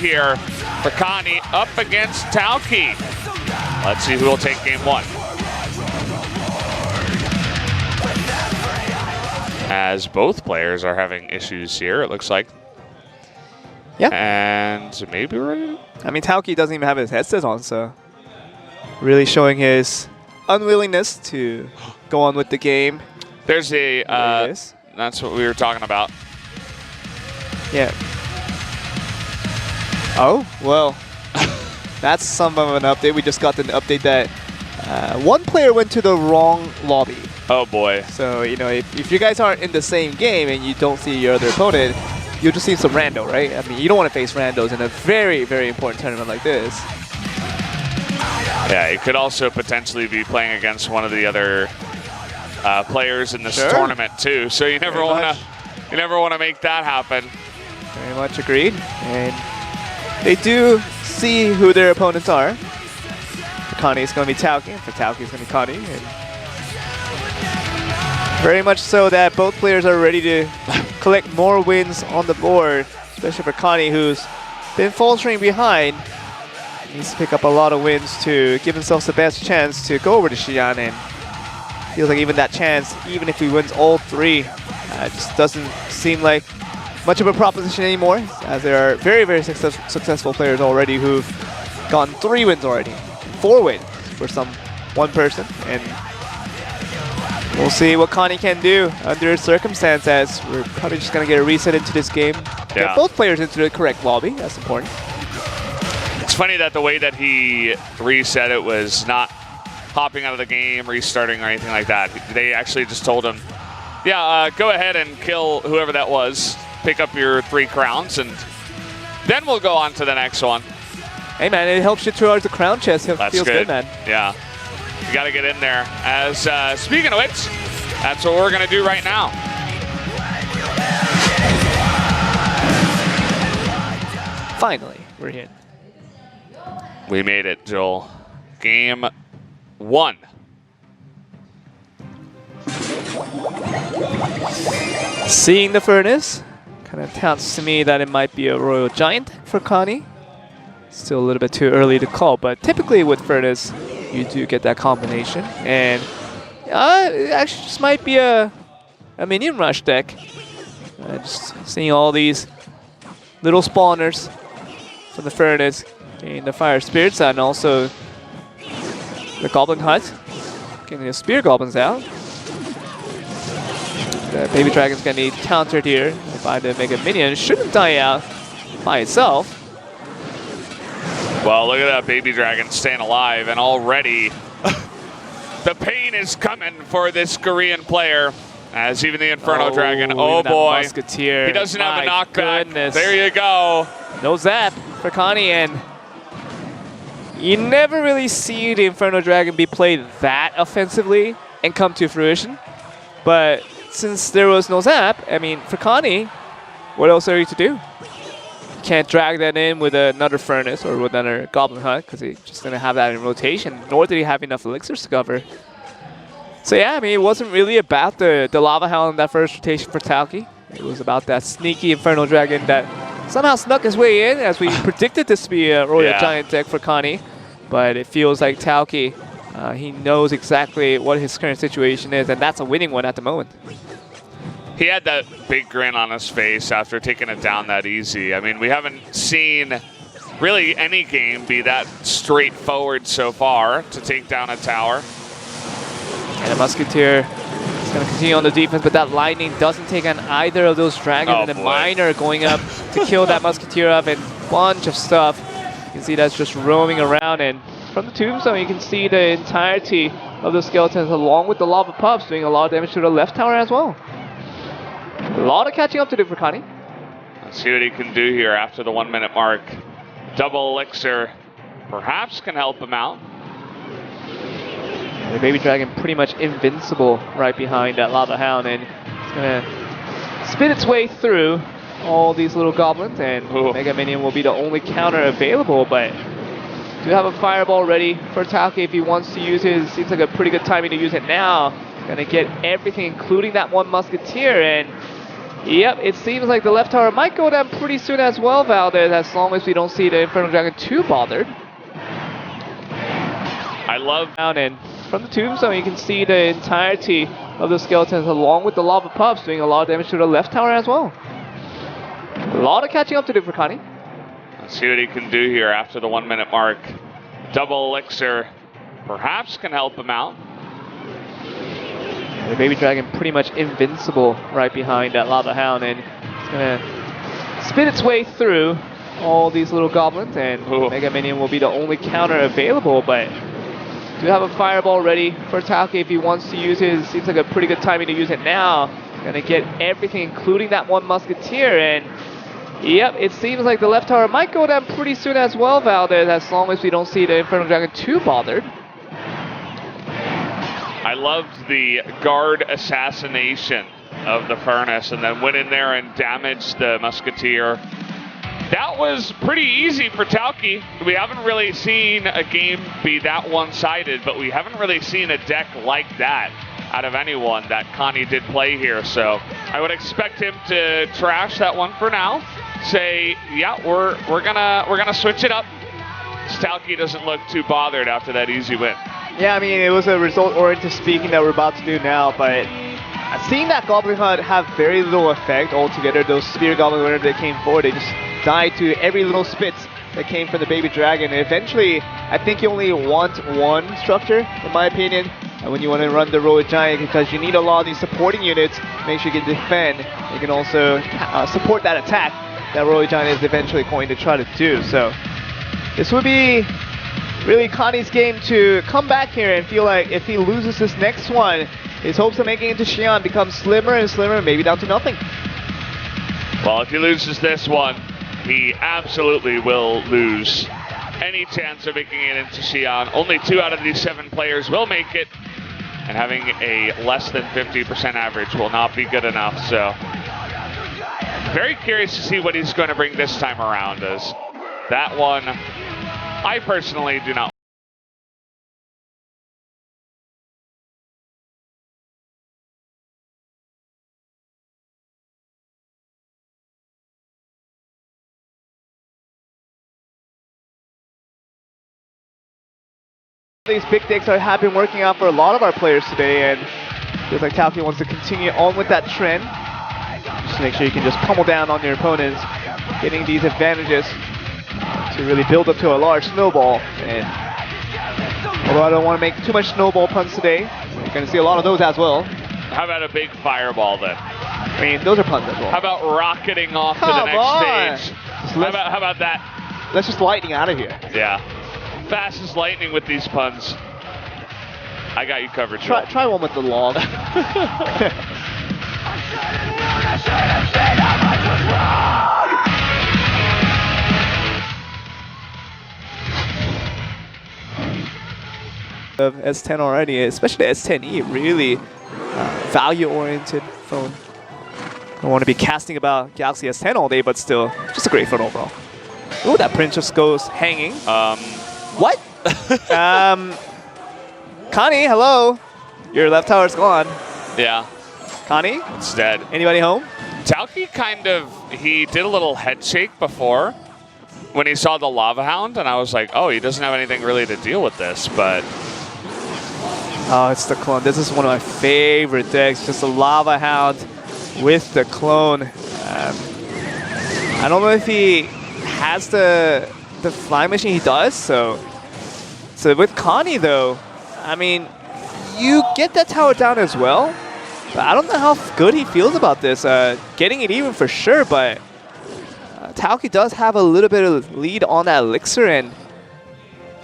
here for KHANI up against Taoki. Let's see who will take game one. As both players are having issues here, it looks like. Yeah. And maybe we're... I mean, Taoki doesn't even have his headset on, so really showing his unwillingness to go on with the game. There's a... that's what we were talking about. Yeah. Oh, well, that's some of an update. We just got an update that one player went to the wrong lobby. Oh boy. So, you know, if you guys aren't in the same game and you don't see your other opponent, you'll just see some rando, right? I mean, you don't want to face randos in a very, very important tournament like this. Yeah, it could also potentially be playing against one of the other players in this tournament too. So you never want to make that happen. Very much agreed. And they do see who their opponents are. For KHANI, it's going to be Taoki, and for Taoki, it's going to be KHANI. And very much so that both players are ready to collect more wins on the board, especially for KHANI, who's been faltering behind. He needs to pick up a lot of wins to give himself the best chance to go over to Xi'an, and feels like even that chance, even if he wins all three, just doesn't seem like much of a proposition anymore, as there are very, very successful players already who've gotten 3 wins already, 4 wins for some one person, and we'll see what KHANI can do under circumstance, as we're probably just going to get a reset into this game. Get both players into the correct lobby, that's important. It's funny that the way that he reset it was not hopping out of the game, restarting, or anything like that. They actually just told him, yeah, go ahead and kill whoever that was, pick up your 3 crowns, and then we'll go on to the next one. Hey man, it helps you towards the crown chest. It feels good, man. Yeah. You got to get in there. As speaking of which, that's what we're going to do right now. Finally, we're here. We made it, Joel. Game 1. Seeing the furnace kind of tells to me that it might be a Royal Giant for KHANI. Still a little bit too early to call, but typically with furnace, you do get that combination, and it actually just might be a minion rush deck. Just seeing all these little spawners from the furnace, getting the fire spirits, and also the goblin hut, getting the spear goblins out. The baby dragon's gonna need countered here by the mega minion. Shouldn't die out by itself. Well, look at that baby dragon staying alive, and already the pain is coming for this Korean player, as even the Inferno Dragon, oh boy, Musketeer. He doesn't have a knockback. Goodness. There you go. No zap for KHANI, and you never really see the Inferno Dragon be played that offensively and come to fruition. But since there was no zap, I mean, for KHANI, what else are you to do? Can't drag that in with another furnace or with another goblin hut, because he's just going to have that in rotation, nor did he have enough elixirs to cover. So yeah, I mean, it wasn't really about the lava hound in that first rotation for Taoki. It was about that sneaky Inferno Dragon that somehow snuck his way in, as we predicted this to be a Royal Giant deck for KHANI. But it feels like Taoki, he knows exactly what his current situation is, and that's a winning one at the moment. He had that big grin on his face after taking it down that easy. I mean, we haven't seen really any game be that straightforward so far to take down a tower. And the Musketeer is going to continue on the defense, but that lightning doesn't take on either of those dragons. And the miner going up to kill that Musketeer up, and a bunch of stuff. You can see that's just roaming around, and from the tombstone you can see the entirety of the skeletons along with the lava pups doing a lot of damage to the left tower as well. A lot of catching up to do for KHANI. Let's see what he can do here after the 1 minute mark. Double elixir perhaps can help him out. The baby dragon pretty much invincible right behind that lava hound, and it's gonna spin its way through all these little goblins, and Mega Minion will be the only counter available, but do have a fireball ready for Taoki if he wants to use his. Seems like a pretty good timing to use it now. Gonna get everything, including that one Musketeer, and Yep, it seems like the left tower might go down pretty soon as well, Valdez, as long as we don't see the Infernal Dragon too bothered. I love Down in from the tombstone, you can see the entirety of the skeletons along with the lava pups doing a lot of damage to the left tower as well. A lot of catching up to do for KHANI. Let's see what he can do here after the 1 minute mark. Double elixir perhaps can help him out. The baby dragon pretty much invincible right behind that lava hound, and it's gonna spin its way through all these little goblins, and Mega Minion will be the only counter available, but do have a fireball ready for Taoki if he wants to use it. Seems like a pretty good timing to use it now. Gonna get everything, including that one musketeer, and yep, it seems like the left tower might go down pretty soon as well, Valdez, as long as we don't see the Infernal Dragon too bothered. I loved the guard assassination of the furnace and then went in there and damaged the musketeer. That was pretty easy for Taoki. We haven't really seen a game be that one-sided, but we haven't really seen a deck like that out of anyone that KHANI did play here. So I would expect him to trash that one for now. Say, yeah, we're gonna switch it up. Taoki doesn't look too bothered after that easy win. Yeah, I mean, it was a result-oriented speaking that we're about to do now, but seeing that Goblin Hunt have very little effect altogether, those Spear Goblins, whenever they came forward, they just died to every little spits that came from the Baby Dragon. And eventually, I think you only want one structure, in my opinion, when you want to run the Royal Giant, because you need a lot of these supporting units. Make sure you can defend. You can also support that attack that Royal Giant is eventually going to try to do. So this would be really KHANI's game to come back here and feel like if he loses this next one, his hopes of making it to Xi'an become slimmer and slimmer, maybe down to nothing. Well, if he loses this one, he absolutely will lose any chance of making it into Xi'an. Only 2 out of these 7 players will make it, and having a less than 50% average will not be good enough. So very curious to see what he's going to bring this time around, as that one I personally do not. These big decks have been working out for a lot of our players today, and feels like Taoki wants to continue on with that trend. Just to make sure you can just pummel down on your opponents, getting these advantages to really build up to a large snowball. And although I don't want to make too much snowball puns today, you're going to see a lot of those as well. How about a big fireball then? I mean, those are puns as well. How about rocketing off to the next stage? How about that? Let's just lightning out of here. Yeah. Fast as lightning with these puns. I got you covered. Try one with the log. Of S10 already, especially S10E, really value-oriented phone. I don't want to be casting about Galaxy S10 all day, but still, just a great phone overall. Oh, that print just goes hanging. What? KHANI, hello. Your left tower's gone. Yeah. KHANI? It's dead. Anybody home? Taoki he did a little head shake before when he saw the Lava Hound, and I was like, oh, he doesn't have anything really to deal with this, but... Oh, it's the clone. This is one of my favorite decks, just a Lava Hound with the clone. I don't know if he has the flying machine. He does, so with KHANI though, I mean, you get that tower down as well, but I don't know how good he feels about this. Getting it even for sure, but Taoki does have a little bit of lead on that elixir, and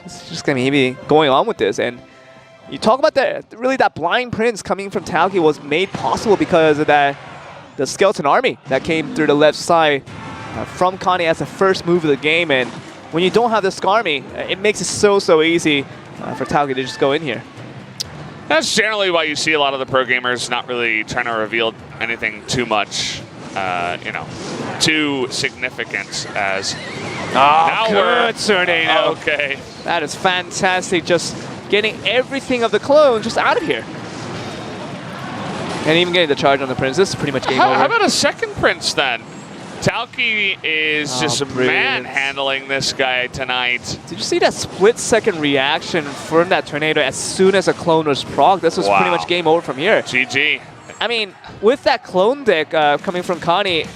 it's just gonna be going on with this. And you talk about that, really that blind prince coming from Taoki was made possible because of the skeleton army that came through the left side from KHANI as the first move of the game. And when you don't have this army, it makes it so easy for Taoki to just go in here. That's generally why you see a lot of the pro gamers not really trying to reveal anything too much, you know, too significant as. Oh, good Tornado. Okay. That is fantastic. Just getting everything of the clone just out of here. And even getting the charge on the Prince, this is pretty much game over. How about a second Prince then? Taoki is just brilliant. manhandling this guy tonight. Did you see that split-second reaction from that tornado as soon as a clone was proc? This was pretty much game over from here. GG. I mean, with that clone deck coming from KHANI,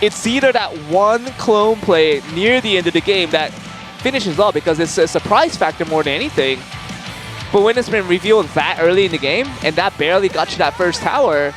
it's either that one clone play near the end of the game that finishes off because it's a surprise factor more than anything. But when it's been revealed that early in the game and that barely got you that first tower,